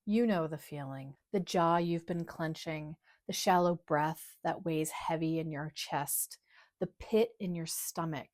You know the feeling, the jaw you've been clenching, the shallow breath that weighs heavy in your chest, the pit in your stomach,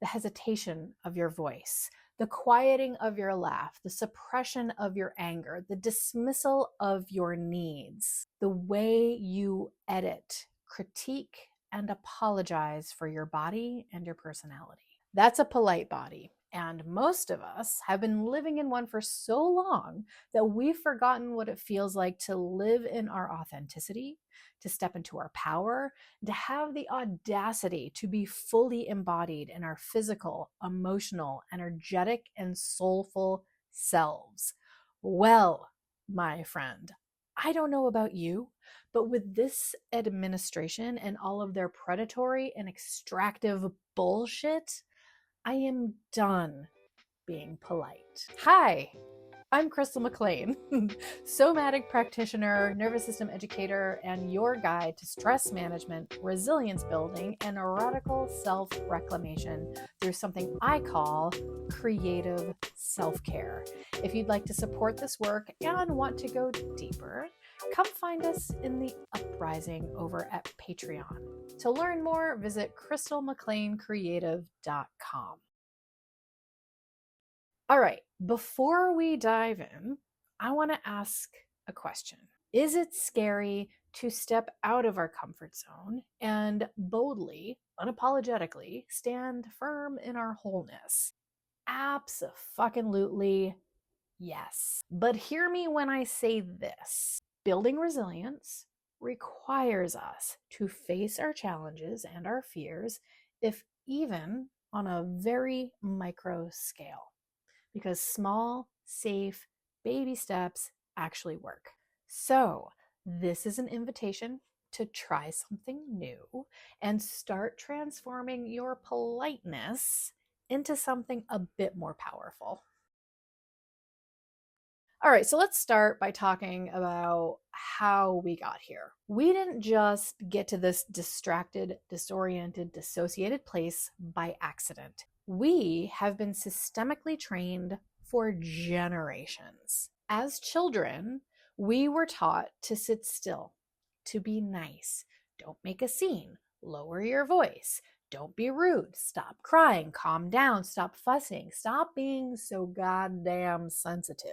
the hesitation of your voice, the quieting of your laugh, the suppression of your anger, the dismissal of your needs, the way you edit, critique, and apologize for your body and your personality. That's a polite body. And most of us have been living in one for so long that we've forgotten what it feels like to live in our authenticity, to step into our power, to have the audacity to be fully embodied in our physical, emotional, energetic, and soulful selves. Well, my friend, I don't know about you, but with this administration and all of their predatory and extractive bullshit, I am done being polite. Hi, I'm Crystal McLean, somatic practitioner, nervous system educator, and your guide to stress management, resilience building, and radical self-reclamation through something I call creative self-care. If you'd like to support this work and want to go deeper, come find us in the uprising over at Patreon. To learn more, visit crystalmcleancreative.com. All right, before we dive in, I want to ask a question. Is it scary to step out of our comfort zone and boldly, unapologetically stand firm in our wholeness? Abso-fucking-lutely yes. But hear me when I say this. Building resilience requires us to face our challenges and our fears, if even on a very micro scale, because small, safe, baby steps actually work. So this is an invitation to try something new and start transforming your politeness into something a bit more powerful. All right, so let's start by talking about how we got here. We didn't just get to this distracted, disoriented, dissociated place by accident. We have been systemically trained for generations. As children, we were taught to sit still, to be nice, don't make a scene, lower your voice, don't be rude, stop crying, calm down, stop fussing, stop being so goddamn sensitive.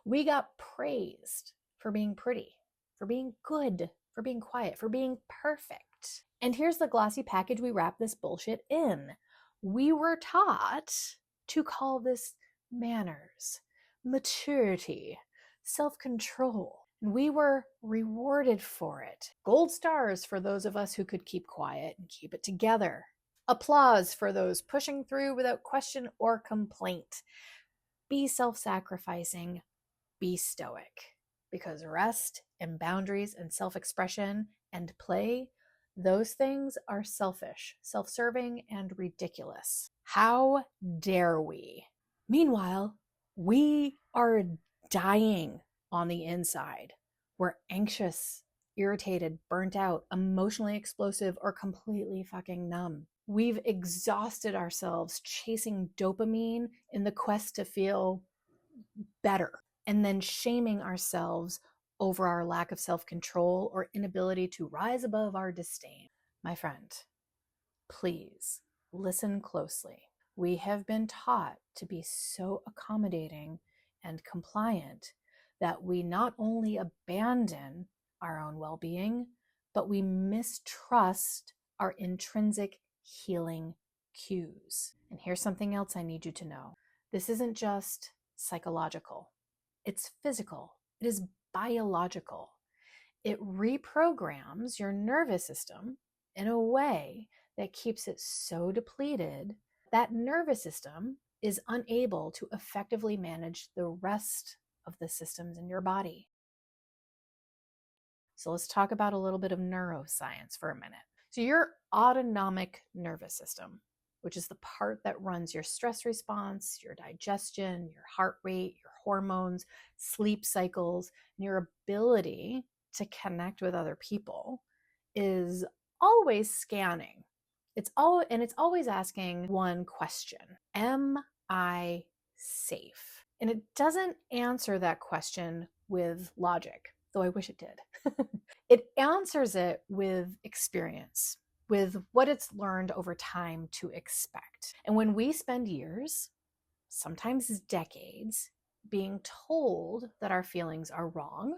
We got praised for being pretty, for being good, for being quiet, for being perfect. And here's the glossy package we wrap this bullshit in. We were taught to call this manners, maturity, self-control. And we were rewarded for it. Gold stars for those of us who could keep quiet and keep it together. Applause for those pushing through without question or complaint. Be self-sacrificing, be stoic. Because rest and boundaries and self-expression and play, those things are selfish, self-serving, and ridiculous. How dare we? Meanwhile, we are dying on the inside. We're anxious, irritated, burnt out, emotionally explosive, or completely fucking numb. We've exhausted ourselves chasing dopamine in the quest to feel better, and then shaming ourselves over our lack of self-control or inability to rise above our disdain. My friend, please listen closely. We have been taught to be so accommodating and compliant that we not only abandon our own well-being, but we mistrust our intrinsic healing cues. And here's something else I need you to know. This isn't just psychological. It's physical. It is biological. It reprograms your nervous system in a way that keeps it so depleted that nervous system is unable to effectively manage the rest of the systems in your body. So let's talk about a little bit of neuroscience for a minute. So your autonomic nervous system, which is the part that runs your stress response, your digestion, your heart rate, your hormones, sleep cycles, and your ability to connect with other people, is always scanning. It's always asking one question: am I safe? And it doesn't answer that question with logic, though I wish it did. It answers it with experience, with what it's learned over time to expect. And when we spend years, sometimes decades, being told that our feelings are wrong,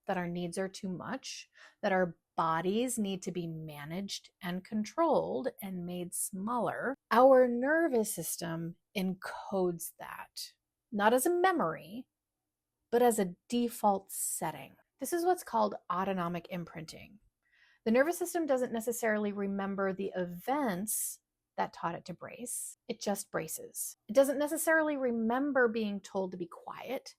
that our needs are too much, that our bodies need to be managed and controlled and made smaller, our nervous system encodes that, not as a memory, but as a default setting. This is what's called autonomic imprinting. The nervous system doesn't necessarily remember the events that taught it to brace. It just braces. It doesn't necessarily remember being told to be quiet.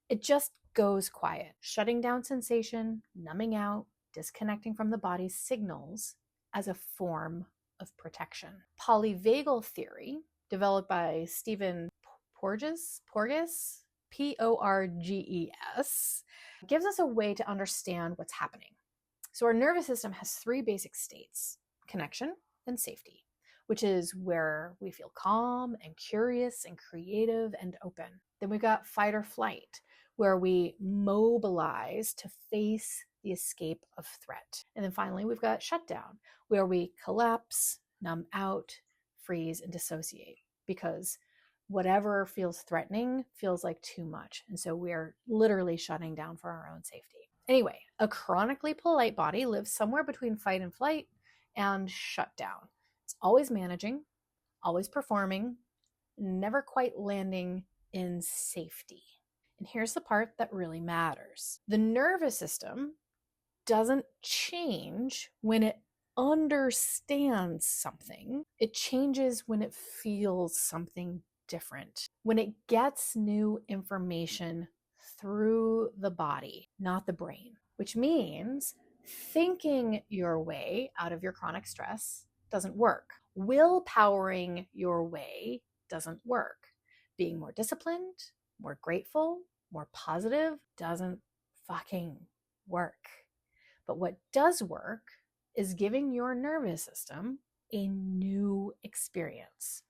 It just goes quiet, shutting down sensation, numbing out, disconnecting from the body's signals as a form of protection. Polyvagal theory, developed by Stephen Porges, Porges, gives us a way to understand what's happening. So our nervous system has three basic states: connection and safety, which is where we feel calm and curious and creative and open. Then we've got fight or flight, where we mobilize to face the escape of threat. And then finally, we've got shutdown, where we collapse, numb out, freeze, and dissociate, because whatever feels threatening feels like too much. And so we're literally shutting down for our own safety. Anyway, a chronically polite body lives somewhere between fight and flight and shutdown. It's always managing, always performing, never quite landing in safety. And here's the part that really matters. The nervous system doesn't change when it understands something. It changes when it feels something different, when it gets new information through the body, not the brain, which means thinking your way out of your chronic stress doesn't work. Willpowering your way doesn't work. Being more disciplined, more grateful, more positive doesn't fucking work. But what does work is giving your nervous system a new experience,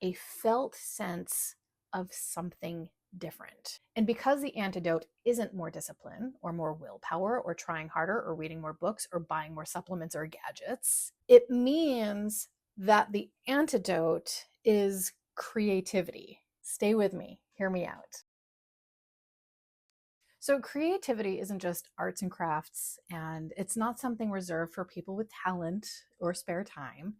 a felt sense of something different. And because the antidote isn't more discipline or more willpower or trying harder or reading more books or buying more supplements or gadgets, it means that the antidote is creativity. Stay with me, hear me out. So creativity isn't just arts and crafts, and it's not something reserved for people with talent or spare time.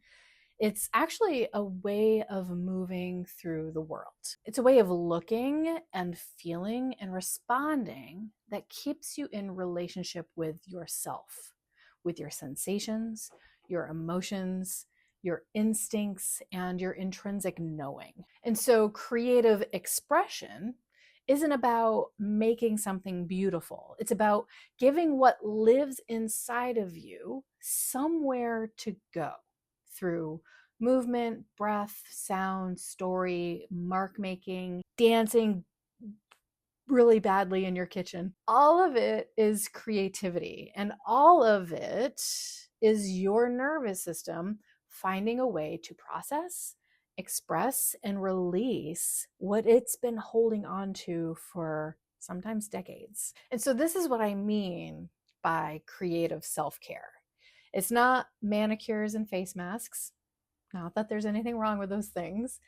It's actually a way of moving through the world. It's a way of looking and feeling and responding that keeps you in relationship with yourself, with your sensations, your emotions, your instincts, and your intrinsic knowing. And so creative expression isn't about making something beautiful. It's about giving what lives inside of you somewhere to go through movement, breath, sound, story, mark making, dancing really badly in your kitchen. All of it is creativity, and all of it is your nervous system finding a way to process, express, and release what it's been holding on to for sometimes decades. And so this is what I mean by creative self-care. It's not manicures and face masks, not that there's anything wrong with those things,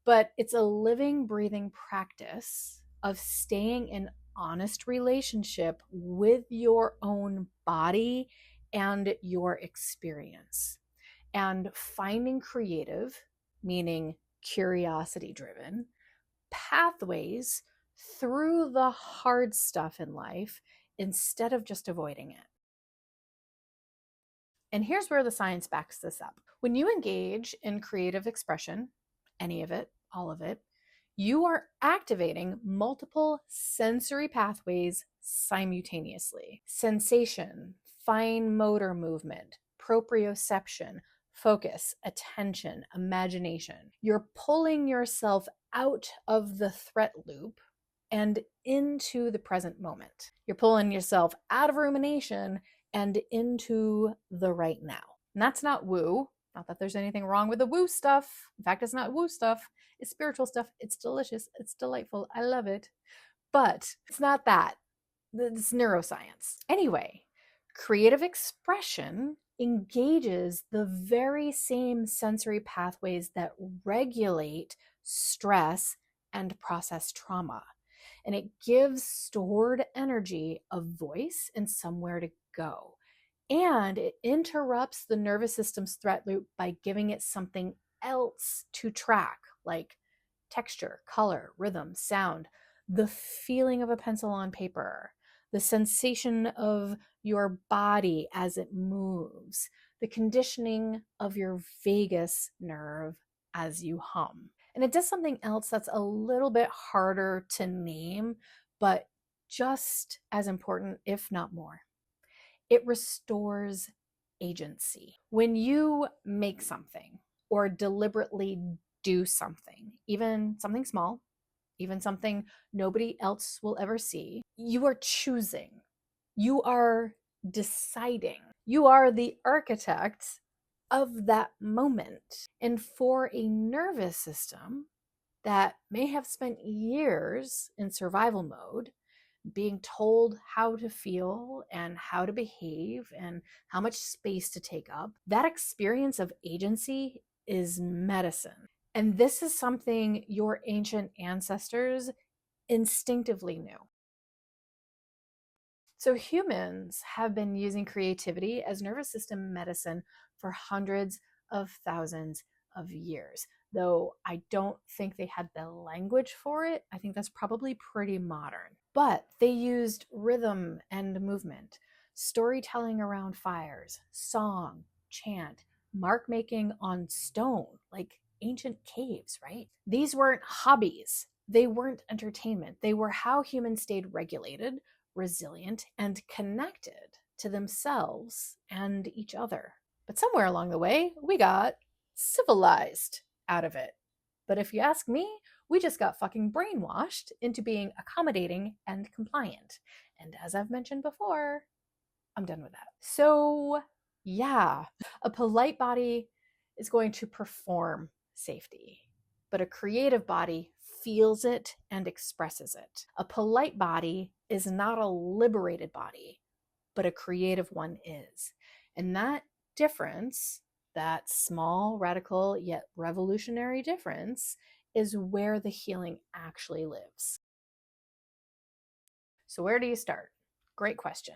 but it's a living, breathing practice of staying in honest relationship with your own body and your experience, and finding creative, meaning curiosity driven, pathways through the hard stuff in life instead of just avoiding it. And here's where the science backs this up. When you engage in creative expression, any of it, all of it, you are activating multiple sensory pathways simultaneously. Sensation, fine motor movement, proprioception, focus, attention, imagination. You're pulling yourself out of the threat loop and into the present moment. You're pulling yourself out of rumination and into the right now. And that's not woo. Not that there's anything wrong with the woo stuff. In fact, it's not woo stuff. It's spiritual stuff. It's delicious. It's delightful. I love it. But it's not that. It's neuroscience. Anyway, creative expression engages the very same sensory pathways that regulate stress and process trauma. And it gives stored energy a voice and somewhere to go. And it interrupts the nervous system's threat loop by giving it something else to track, like texture, color, rhythm, sound, the feeling of a pencil on paper, the sensation of your body as it moves, the conditioning of your vagus nerve as you hum. And it does something else that's a little bit harder to name, but just as important, if not more. It restores agency. When you make something or deliberately do something, even something small, even something nobody else will ever see, you are choosing. You are deciding. You are the architect of that moment. And for a nervous system that may have spent years in survival mode, being told how to feel and how to behave and how much space to take up, that experience of agency is medicine. And this is something your ancient ancestors instinctively knew. So humans have been using creativity as nervous system medicine for hundreds of thousands of years. Though I don't think they had the language for it. I think that's probably pretty modern. But they used rhythm and movement, storytelling around fires, song, chant, mark making on stone, like ancient caves, right? These weren't hobbies. They weren't entertainment. They were how humans stayed regulated, resilient, and connected to themselves and each other. But somewhere along the way, we got civilized out of it. But if you ask me, we just got fucking brainwashed into being accommodating and compliant. And as I've mentioned before, I'm done with that. So, yeah, a polite body is going to perform safety, but a creative body feels it and expresses it. A polite body is not a liberated body, but a creative one is. And that difference, that small, radical, yet revolutionary difference, is where the healing actually lives. So, where do you start? Great question.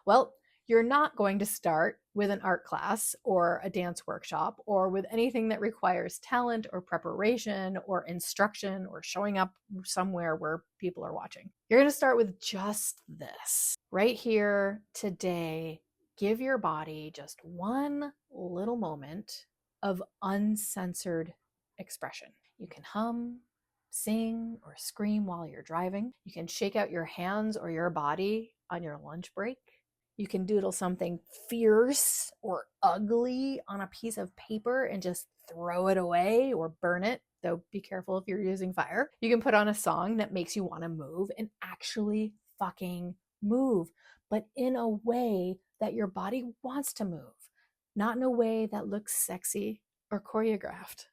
Well, you're not going to start with an art class or a dance workshop or with anything that requires talent or preparation or instruction or showing up somewhere where people are watching. You're going to start with just this. Right here, today, give your body just one little moment of uncensored expression. You can hum, sing, or scream while you're driving. You can shake out your hands or your body on your lunch break. You can doodle something fierce or ugly on a piece of paper and just throw it away or burn it, though be careful if you're using fire. You can put on a song that makes you want to move and actually fucking move, but in a way that your body wants to move, not in a way that looks sexy or choreographed.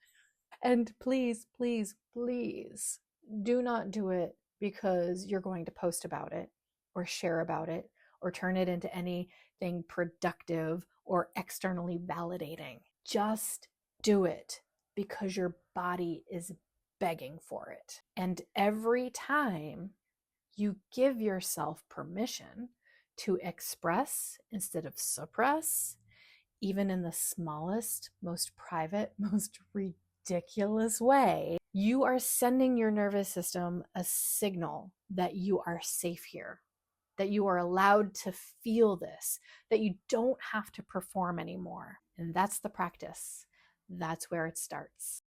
And please, please, please do not do it because you're going to post about it or share about it or turn it into anything productive or externally validating. Just do it because your body is begging for it. And every time you give yourself permission to express instead of suppress, even in the smallest, most private, most ridiculous way, you are sending your nervous system a signal that you are safe here, that you are allowed to feel this, that you don't have to perform anymore. And that's the practice. That's where it starts.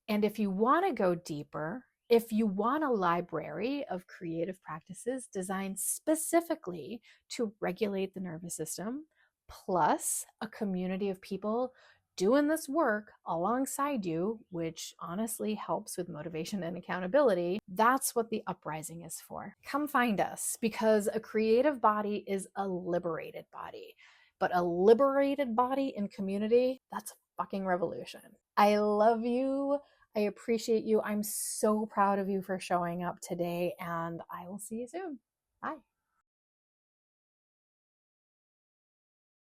And if you want to go deeper, if you want a library of creative practices designed specifically to regulate the nervous system, plus a community of people doing this work alongside you, which honestly helps with motivation and accountability, that's what the uprising is for. Come find us, because a creative body is a liberated body. But a liberated body in community, that's a fucking revolution. I love you. I appreciate you. I'm so proud of you for showing up today, and I will see you soon. Bye.